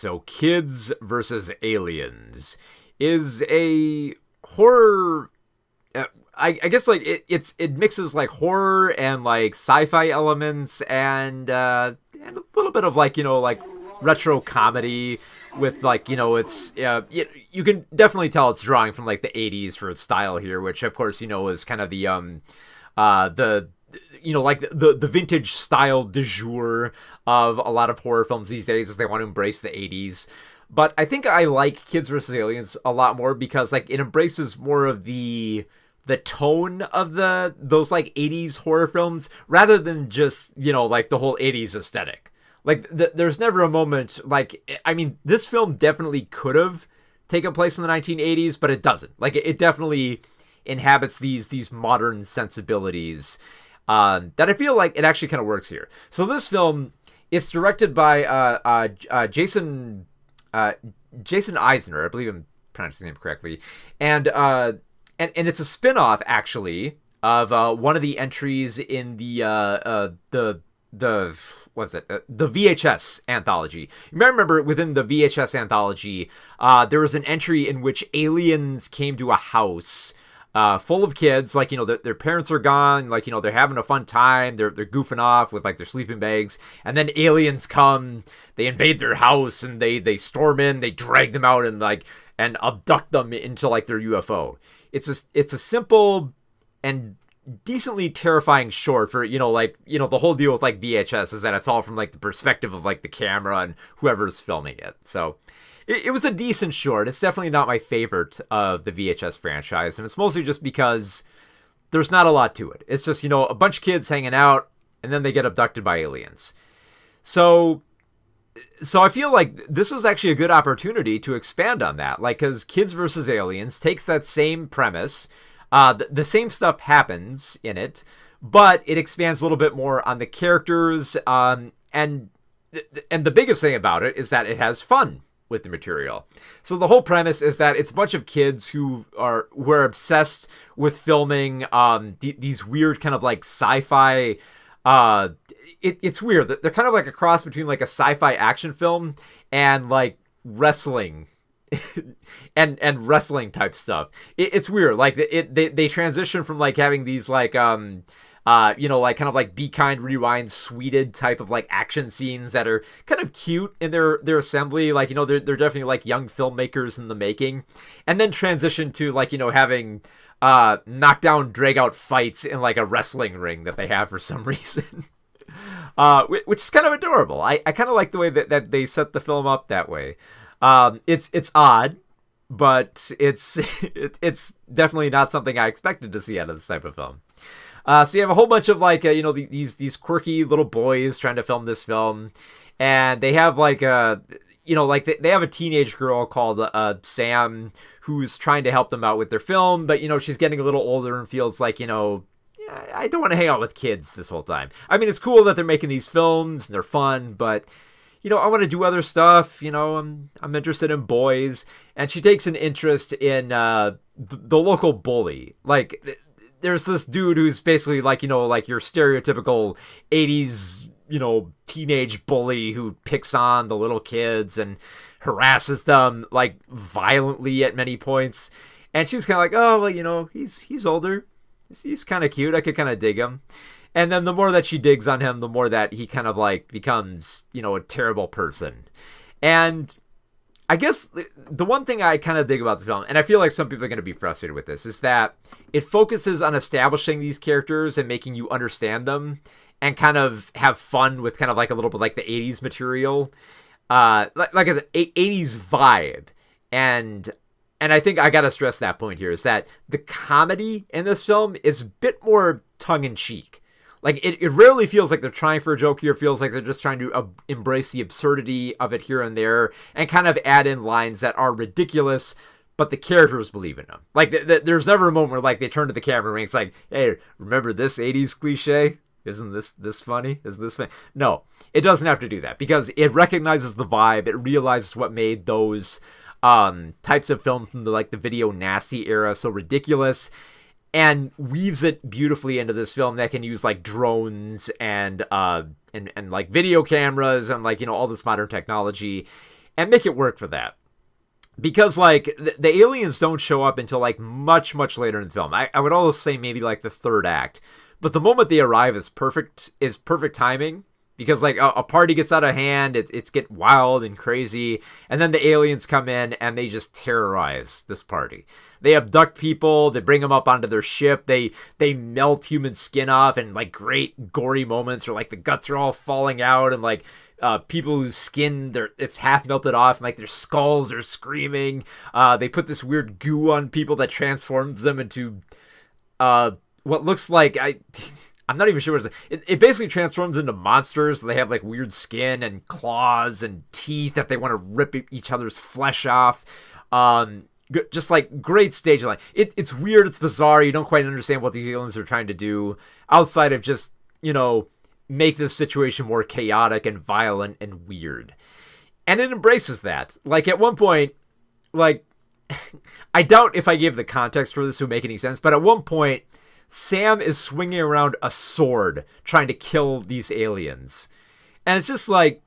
So, Kids versus Aliens is a horror. I guess like it mixes like horror and like sci-fi elements and a little bit of like like retro comedy with like it's you can definitely tell it's drawing from like the 80s for its style here, which of course is kind of the like the vintage style du jour of a lot of horror films these days as they want to embrace the 80s. But I think I like Kids vs. Aliens a lot more because like it embraces more of the tone of those like 80s horror films rather than just like the whole 80s aesthetic. Like there's never a moment like, I mean, this film definitely could have taken place in the 1980s, but it doesn't. Like it definitely inhabits these modern sensibilities that I feel like it actually kind of works here. So this film, it's directed by Jason Eisner, I believe I'm pronouncing his name correctly, and it's a spin-off actually of one of the entries in the what's it? The VHS anthology. You might remember within the VHS anthology, there was an entry in which aliens came to a house full of kids, like their parents are gone, like they're having a fun time, they're goofing off with like their sleeping bags, and then aliens come, they invade their house, and they storm in, they drag them out and abduct them into like their UFO. It's a simple and decently terrifying short for the whole deal with like VHS is that it's all from like the perspective of like the camera and whoever's filming it. So it was a decent short. It's definitely not my favorite of the VHS franchise, and it's mostly just because there's not a lot to it. It's just a bunch of kids hanging out and then they get abducted by aliens. So I feel like this was actually a good opportunity to expand on that, like, because Kids versus Aliens takes that same premise, the same stuff happens in it, but it expands a little bit more on the characters, and the biggest thing about it is that it has fun with the material. So the whole premise is that it's a bunch of kids who are obsessed with filming these weird kind of like sci-fi. It's weird. They're kind of like a cross between like a sci-fi action film and like wrestling and wrestling type stuff. It's weird. Like they transition from like having these like like kind of like Be Kind Rewind sweeted type of like action scenes that are kind of cute in their assembly. Like they're definitely like young filmmakers in the making, and then transition to like having knockdown, drag out fights in like a wrestling ring that they have for some reason, which is kind of adorable. I kind of like the way that they set the film up that way. It's odd, but it's definitely not something I expected to see out of this type of film. So you have a whole bunch of like these quirky little boys trying to film this film, and they have like they have a teenage girl called Sam who's trying to help them out with their film, but she's getting a little older and feels like I don't want to hang out with kids this whole time. I mean, it's cool that they're making these films and they're fun, but I want to do other stuff. I'm interested in boys, and she takes an interest in the local bully. Like there's this dude who's basically like like your stereotypical 80s teenage bully who picks on the little kids and harasses them like violently at many points, and she's kind of like, oh well, he's older, he's kind of cute, I could kind of dig him. And then the more that she digs on him, the more that he kind of like becomes a terrible person. And I guess the one thing I kind of dig about this film, and I feel like some people are going to be frustrated with this, is that it focuses on establishing these characters and making you understand them and kind of have fun with kind of like a little bit like the 80s material. Like I said, 80s vibe. And I think I got to stress that point here, is that the comedy in this film is a bit more tongue-in-cheek. Like, it rarely feels like they're trying for a joke here. It feels like they're just trying to embrace the absurdity of it here and there and kind of add in lines that are ridiculous, but the characters believe in them. Like, there's never a moment where, like, they turn to the camera and it's like, hey, remember this 80s cliche? Isn't this funny? Isn't this funny? No, it doesn't have to do that because it recognizes the vibe. It realizes what made those types of films from the video nasty era so ridiculous, and weaves it beautifully into this film that can use like drones and like video cameras and like all this modern technology, and make it work for that. Because, like, the aliens don't show up until, like, much, much later in the film. I would almost say maybe, like, the third act. But the moment they arrive is perfect timing. Because, like, a party gets out of hand, it's get wild and crazy, and then the aliens come in and they just terrorize this party. They abduct people, they bring them up onto their ship, they melt human skin off in, like, great gory moments where, like, the guts are all falling out, and, like, people whose skin it's half melted off, and like their skulls are screaming. They put this weird goo on people that transforms them into what looks like I'm not even sure what it basically transforms into monsters. They have like weird skin and claws and teeth that they want to rip each other's flesh off. Just like great stage line. It's weird, it's bizarre. You don't quite understand what these aliens are trying to do outside of just, make this situation more chaotic and violent and weird. And it embraces that. Like, at one point, like, I doubt if I gave the context for this would make any sense, but at one point, Sam is swinging around a sword trying to kill these aliens. And it's just like,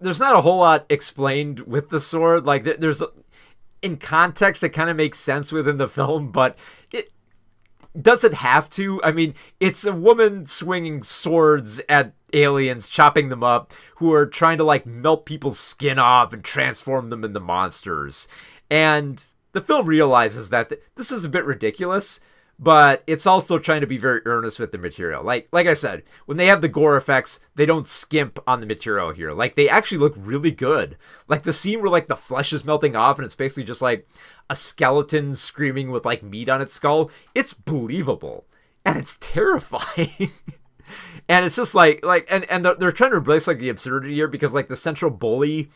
there's not a whole lot explained with the sword. Like, in context, it kind of makes sense within the film, but it doesn't have to. I mean, it's a woman swinging swords at aliens, chopping them up, who are trying to, like, melt people's skin off and transform them into monsters. And the film realizes that this is a bit ridiculous, but it's also trying to be very earnest with the material. Like I said, when they have the gore effects, they don't skimp on the material here. Like, they actually look really good. Like, the scene where, like, the flesh is melting off and it's basically just, like, a skeleton screaming with, like, meat on its skull. It's believable. And it's terrifying. And it's just, like and they're trying to replace, like, the absurdity here because, like, the central bully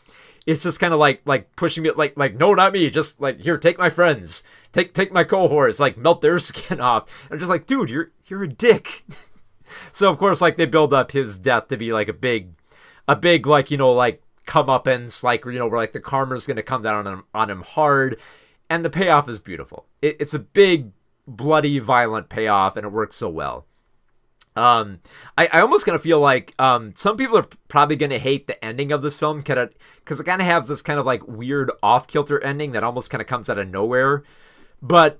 is just kind of, like pushing me, like, no, not me. Just, like, here, take my friends. Take my cohorts, like, melt their skin off. And I'm just like, dude, you're a dick. So, of course, like, they build up his death to be, like, a big, like, like, comeuppance, like, where, like, the karma's going to come down on him hard. And the payoff is beautiful. It's a big, bloody, violent payoff, and it works so well. I almost kind of feel like some people are probably going to hate the ending of this film because it kind of has this kind of, like, weird off-kilter ending that almost kind of comes out of nowhere. But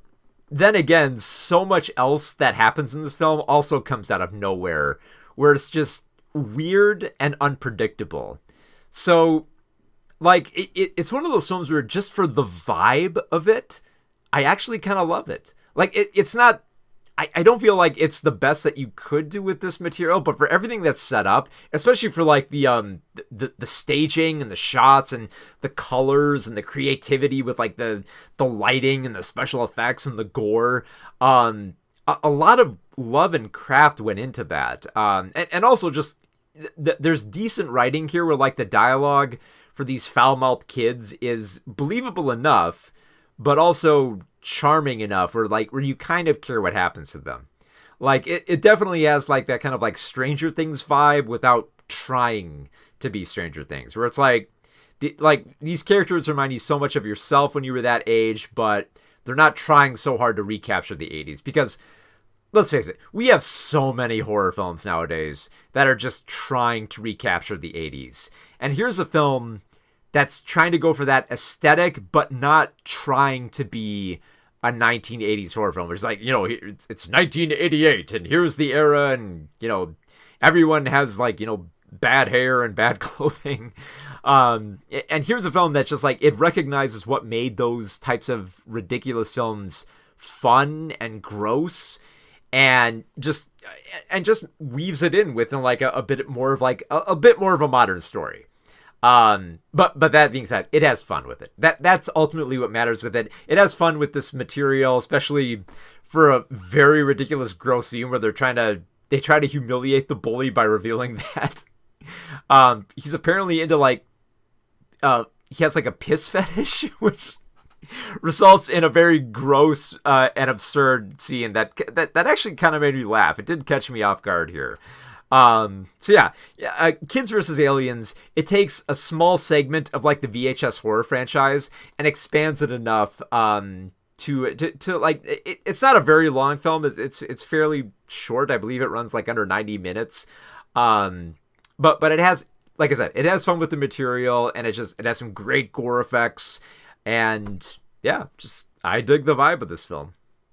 then again, so much else that happens in this film also comes out of nowhere, where it's just weird and unpredictable. So, like, it's one of those films where just for the vibe of it, I actually kind of love it. Like, it's not... I don't feel like it's the best that you could do with this material, but for everything that's set up, especially for, like, the staging and the shots and the colors and the creativity with, like, the lighting and the special effects and the gore, a lot of love and craft went into that. And also just there's decent writing here where, like, the dialogue for these foul-mouthed kids is believable enough, but also charming enough where you kind of care what happens to them. Like, it definitely has, like, that kind of, like, Stranger Things vibe without trying to be Stranger Things, where it's like these characters remind you so much of yourself when you were that age, but they're not trying so hard to recapture the 80s. Because let's face it, we have so many horror films nowadays that are just trying to recapture the 80s. And here's a film that's trying to go for that aesthetic, but not trying to be a 1980s horror film. It's like, it's 1988, and here's the era, and, everyone has, like, bad hair and bad clothing. And here's a film that's just, like, it recognizes what made those types of ridiculous films fun and gross, and just weaves it in within, like, a bit more of, like, a bit more of a modern story. But that being said, it has fun with it. That's ultimately what matters with it. It has fun with this material, especially for a very ridiculous, gross scene where they try to humiliate the bully by revealing that he's apparently into, like, he has, like, a piss fetish, which results in a very gross and absurd scene that actually kind of made me laugh. It did catch me off guard here. Kids vs. Aliens, it takes a small segment of, like, the VHS horror franchise and expands it enough to like, it's not a very long film. It's fairly short. I believe it runs, like, under 90 minutes. But it has like I said, it has fun with the material, and it has some great gore effects, and yeah, just I dig the vibe of this film.